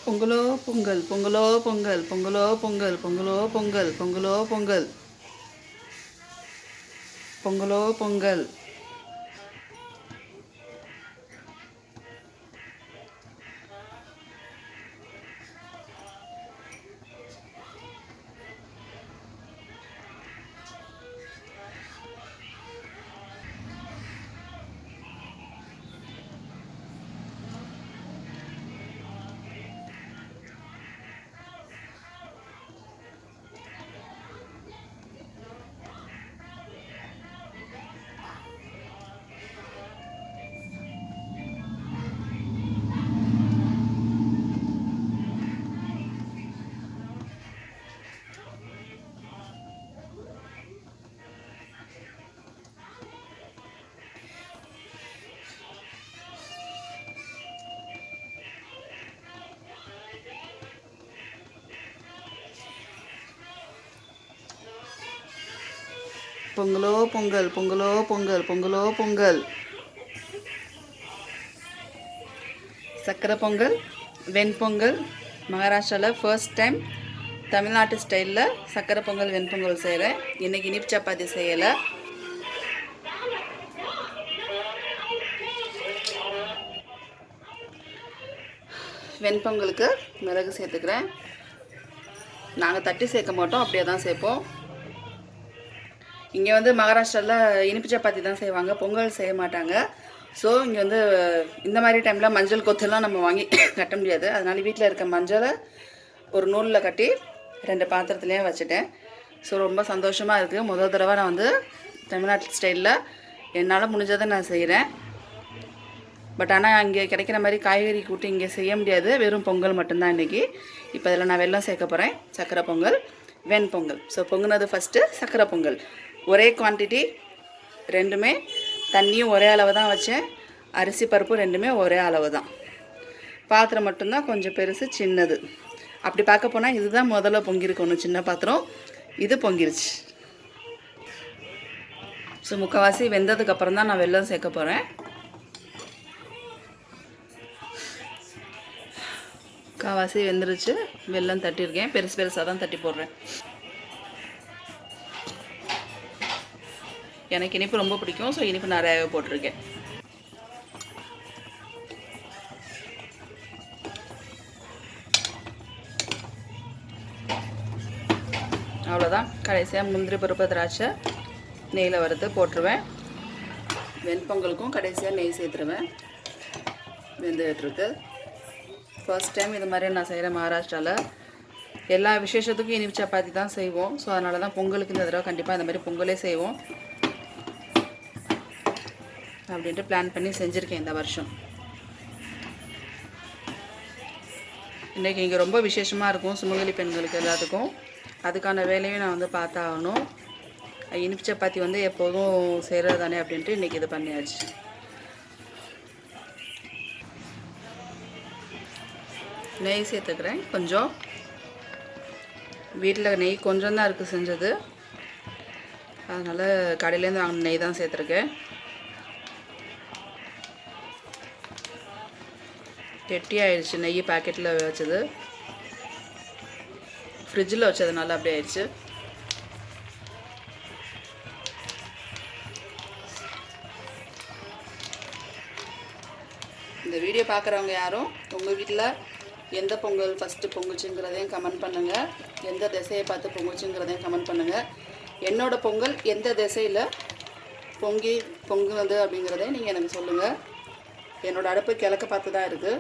பொங்கலோ பொங்கல் பொங்கலோ பொங்கல் பொங்கலோ பொங்கல் பொங்கலோ பொங்கல் பொங்கலோ பொங்கல் பொங்கலோ பொங்கல் பொங்கலோ பொங்கல் பொங்கலோ பொங்கல் பொங்கலோ பொங்கல் சக்கரை பொங்கல் வெண்பொங்கல் மகாராஷ்டிராவில் ஃபர்ஸ்ட் டைம் தமிழ்நாட்டு ஸ்டைலில் சக்கரை பொங்கல் வெண்பொங்கல் செய்கிறேன். இன்றைக்கி இனிப்பு சப்பாத்தி செய்யலை. வெண்பொங்கலுக்கு மிளகு சேர்த்துக்கிறேன். நாங்கள் தட்டி சேர்க்க மாட்டோம், அப்படியே தான் சேர்ப்போம். இங்கே வந்து மகாராஷ்டிராவில் இனிப்பு சப்பாத்தி தான் செய்வாங்க, பொங்கல் செய்ய மாட்டாங்க. ஸோ இங்கே வந்து இந்த மாதிரி டைமில் மஞ்சள் கொத்தெல்லாம் நம்ம வாங்கி கட்ட முடியாது. அதனால் வீட்டில் இருக்க மஞ்சளை ஒரு நூலில் கட்டி 2 பாத்திரத்துலேயே வச்சுட்டேன். ஸோ ரொம்ப சந்தோஷமாக இருக்குது. முதல் தடவை நான் வந்து தமிழ்நாட்டு ஸ்டைலில் என்னால் முடிஞ்சதை நான் செய்கிறேன். பட் ஆனால் இங்கே கிடைக்கிற மாதிரி காய்கறி கூட்டி இங்கே செய்ய முடியாது. வெறும் பொங்கல் மட்டும்தான் இன்றைக்கி. இப்போ இதில் நான் வெல்லம் சேர்க்க போகிறேன். சக்கரை பொங்கல் வெண்பொங்கல். ஸோ பொங்குனது ஃபஸ்ட்டு சக்கரை பொங்கல். ஒரே குவான்டிட்டி, ரெண்டுமே தண்ணியும் ஒரே அளவு தான் வச்சேன். அரிசி பருப்பு ரெண்டுமே ஒரே அளவு தான். பாத்திரம் மட்டும்தான் கொஞ்சம் பெருசு, சின்னது. அப்படி பார்க்க போனால் இதுதான் முதல்ல பொங்கியிருக்கணும், சின்ன பாத்திரம். இது பொங்கிருச்சு. ஸோ முக்கால்வாசி வெந்ததுக்கப்புறம் தான் நான் வெல்லம் சேர்க்க போகிறேன். காவாசி வெந்துருச்சு. வெல்லம் தட்டியிருக்கேன். பெருசு பெருசாக தான் தட்டி போடுறேன். எனக்கு இனிப்பு ரொம்ப பிடிக்கும். ஸோ இனிப்பு நிறையாவே போட்டிருக்கேன். அவ்வளோதான். கடைசியாக முந்திரி பருப்பு திராட்சை நெய்யில் வறுத்து போட்டுருவேன். வெண்பொங்கலுக்கும் கடைசியாக நெய் சேர்த்துருவேன். வெந்துகிட்ருக்கு. ஃபர்ஸ்ட் டைம் இது மாதிரி நான் செய்கிறேன் மகாராஷ்டிராவில். எல்லா விசேஷத்துக்கும் இனிப்பு சப்பாத்தி தான் செய்வோம். ஸோ அதனால தான் பொங்கலுக்கு இந்த தடவை கண்டிப்பாக இந்த மாதிரி பொங்கலே செய்வோம் அப்படின்ட்டு பிளான் பண்ணி செஞ்சுருக்கேன் இந்த வருஷம். இன்றைக்கி இங்கே ரொம்ப விசேஷமாக இருக்கும் சுமங்கலி பெண்களுக்கு எல்லாத்துக்கும். அதுக்கான வேலையும் நான் வந்து பார்த்தாகணும். இனிப்பு சப்பாத்தி வந்து எப்போதும் செய்கிறது தானே அப்படின்ட்டு இன்றைக்கி இது பண்ணியாச்சு. நெய் சேர்த்துக்கிறேன் கொஞ்சம். வீட்டில் நெய் கொஞ்சம் தான் இருக்குது செஞ்சது. அதனால் கடையிலேருந்து வாங்கின நெய் தான் சேர்த்துருக்கேன். கெட்டியாகிடுச்சு. நெய் பாக்கெட்டில் வச்சது, ஃப்ரிட்ஜில் வச்சதுனால அப்படி ஆயிடுச்சு. இந்த வீடியோ பார்க்குறவங்க யாரும் உங்கள் வீட்டில் எந்த பொங்கல் ஃபஸ்ட்டு பொங்குச்சுங்கிறதையும் கமெண்ட் பண்ணுங்கள். எந்த திசையை பார்த்து பொங்குச்சுங்கிறதையும் கமெண்ட் பண்ணுங்கள். என்னோடய பொங்கல் எந்த திசையில் பொங்குனது அப்படிங்கிறதையும் நீங்கள் எனக்கு சொல்லுங்கள். என்னோடய அடுப்பு கிழக்க பார்த்து தான் இருக்குது.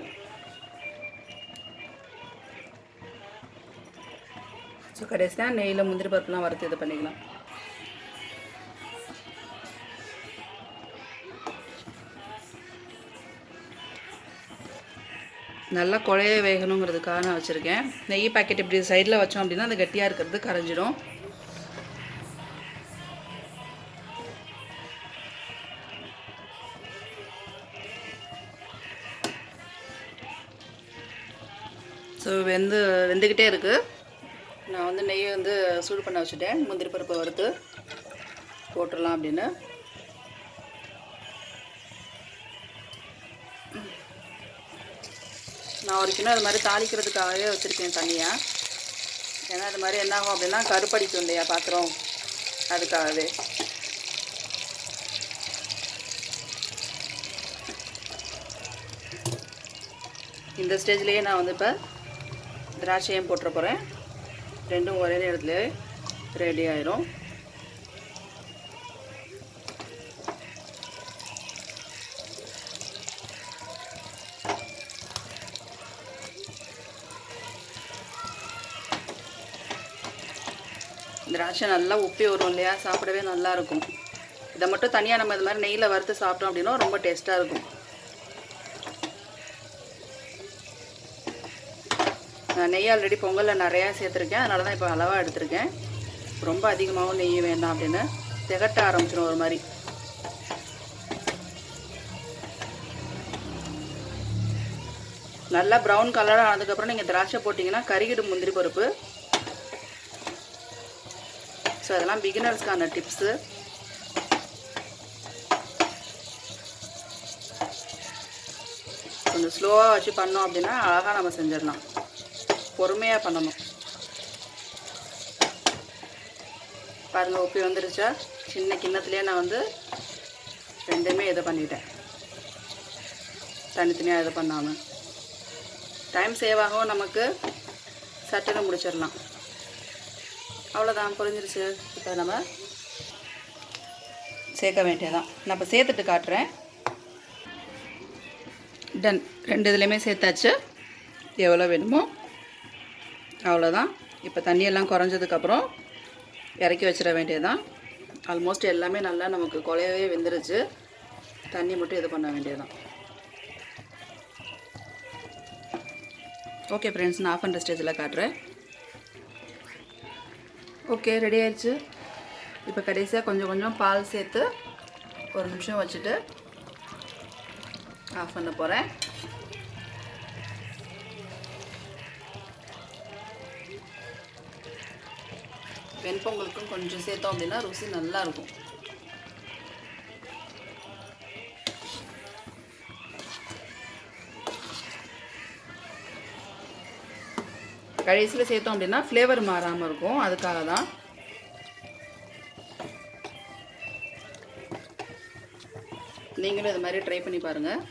ஸோ கடைசியாக நெய்யில் முந்திரி பருப்புலாம் வறுத்து இது பண்ணிக்கலாம். நல்லா குழைய வேகணுங்கிறதுக்காக நான் வச்சுருக்கேன். நெய் பாக்கெட் இப்படி சைடில் வச்சோம் அப்படின்னா அது கட்டியாக இருக்கிறது கரைஞ்சிடும். ஸோ வெந்துக்கிட்டே இருக்குது. நான் வந்து நெய்யை வந்து சூடு பண்ண வச்சுட்டேன். முந்திரி பருப்பை வறுத்து போட்டுடலாம் அப்படின்னு. நான் ஒரு கிண்ணம் அது மாதிரி தாளிக்கிறதுக்காகவே வச்சுருக்கேன் தனியாக. ஏன்னா அது மாதிரி என்ன ஆகும் அப்படின்னா கருப்படிக்கும் இல்லையா பாத்திரம், அதுக்காகவே. இந்த ஸ்டேஜ்லேயே நான் வந்து இப்போ திராட்சையும் போட்டுற போகிறேன். ரெண்டும் ஒரே நேரத்தில் ரெடி ஆயிரும். திராட்சை நல்லா உப்பி வரும் இல்லையா, சாப்பிடவே நல்லாயிருக்கும். இதை மட்டும் தனியாக நம்ம இது மாதிரி நெய்யில் வறுத்து சாப்பிட்டோம் அப்படின்னா ரொம்ப டேஸ்ட்டாக இருக்கும். நான் நெய் ஆல்ரெடி பொங்கலில் நிறையா சேர்த்துருக்கேன், அதனால தான் இப்போ அளவாக எடுத்திருக்கேன். ரொம்ப அதிகமாகவும் நெய் வேண்டாம் அப்படின்னு திகட்ட ஆரம்பிச்சிடும் ஒரு மாதிரி. நல்லா ப்ரௌன் கலராக ஆனதுக்கப்புறம் நீங்கள் திராட்சை போட்டிங்கன்னா கருகிடும் முந்திரி பருப்பு. ஸோ அதெல்லாம் பிகினர்ஸ்க்கான டிப்ஸு. கொஞ்சம் ஸ்லோவாக வச்சு பண்ணோம் அப்படின்னா அழகாக நம்ம செஞ்சிடலாம். பொறுமையாக பண்ணணும். பாருங்கள், உப்பி வந்துருச்சா? சின்ன கிண்ணத்துலேயே நான் வந்து ரெண்டுமே இதை பண்ணிட்டேன், தனித்தனியாக இதை பண்ணாமல். டைம் சேவ் ஆகும், நமக்கு சட்டுன்னு முடிச்சிடலாம். அவ்வளோதான், புரிஞ்சிருச்சு. இப்போ நம்ம சேர்க்க வேண்டியதான். நான் இப்போ சேர்த்துட்டு காட்டுறேன். டன். ரெண்டு இதுலேயுமே சேர்த்தாச்சு. எவ்வளோ வேணுமோ அவ்வளோதான். இப்போ தண்ணியெல்லாம் குறைஞ்சதுக்கப்புறம் இறக்கி வச்சிட வேண்டியதுதான். ஆல்மோஸ்ட் எல்லாமே நல்லா நமக்கு குழையவே வெந்துருச்சு. தண்ணி மட்டும் இது பண்ண வேண்டியதுதான். ஓகே ஃப்ரெண்ட்ஸ், நான் ஆஃப் பண்ணுற ஸ்டேஜில் காட்டுறேன். ஓகே, ரெடி ஆயிடுச்சு. இப்போ கடைசியாக கொஞ்சம் கொஞ்சம் பால் சேர்த்து ஒரு நிமிஷம் வச்சுட்டு ஆஃப் பண்ண போகிறேன். வெண்பொங்கலுக்கும் கொஞ்சம் சேர்த்தோம் அப்படின்னா ருசி நல்லாயிருக்கும். கடைசியில் சேர்த்தோம் அப்படின்னா ஃப்ளேவர் மாறாமல் இருக்கும், அதுக்காக தான். நீங்களும் இது மாதிரி ட்ரை பண்ணி பாருங்கள்.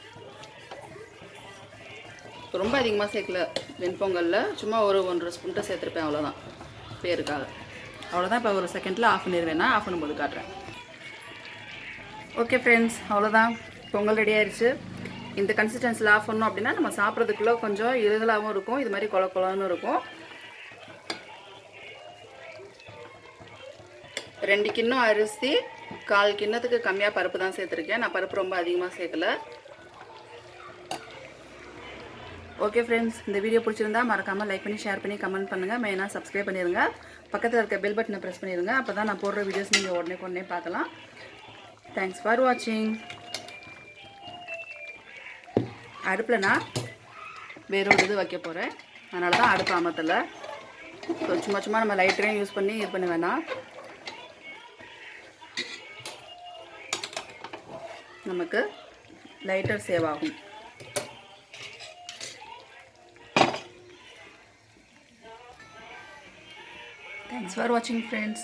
ரொம்ப அதிகமாக சேர்க்கல வெண்பொங்கலில், சும்மா ஒரு 1.5 ஸ்பூன் சேர்த்துருப்பேன், அவ்வளோதான், பேருக்காக. அவ்வளோதான். இப்போ ஒரு செகண்டில் ஆஃப் பண்ணிடுவேன். ஆஃப் பண்ணும்போது காட்டுறேன். ஓகே ஃப்ரெண்ட்ஸ், அவ்வளோதான், பொங்கல் ரெடி ஆயிடுச்சு. இந்த கன்சிஸ்டன்சியில் ஆஃப் பண்ணோம் அப்படின்னா நம்ம சாப்பிட்றதுக்குள்ளே கொஞ்சம் இருகலாகவும் இருக்கும், இது மாதிரி கொல கொலன்னு இருக்கும். 2 கிண்ணம் அரிசி, 1/4 கிண்ணத்துக்கு கம்மியாக பருப்பு தான் சேர்த்துருக்கேன். நான் பருப்பு ரொம்ப அதிகமாக சேர்க்கல. ஓகே ஃப்ரெண்ட்ஸ், இந்த வீடியோ பிடிச்சிருந்தா மறக்காமல் லைக் பண்ணி, ஷேர் பண்ணி, கமெண்ட் பண்ணுங்கள். மெயினாக சப்ஸ்கிரைப் பண்ணிடுங்க. பக்கத்தில் இருக்க பெல் பட்டனை ப்ரெஸ் பண்ணிடுங்க. அப்போ தான் நான் போடுற வீடியோஸ் நீங்கள் உடனே பார்க்கலாம். தேங்க்ஸ் ஃபார் வாட்சிங். அடுப்பில் நான் வேறொரு இது வைக்க போகிறேன், அதனால தான் அடுப்பு அமர்த்தலை. சும்மா நம்ம லைட்டரையும் யூஸ் பண்ணி இது பண்ண வேணாம். நமக்கு லைட்டர் சேவ் ஆகும். Thanks for watching, friends.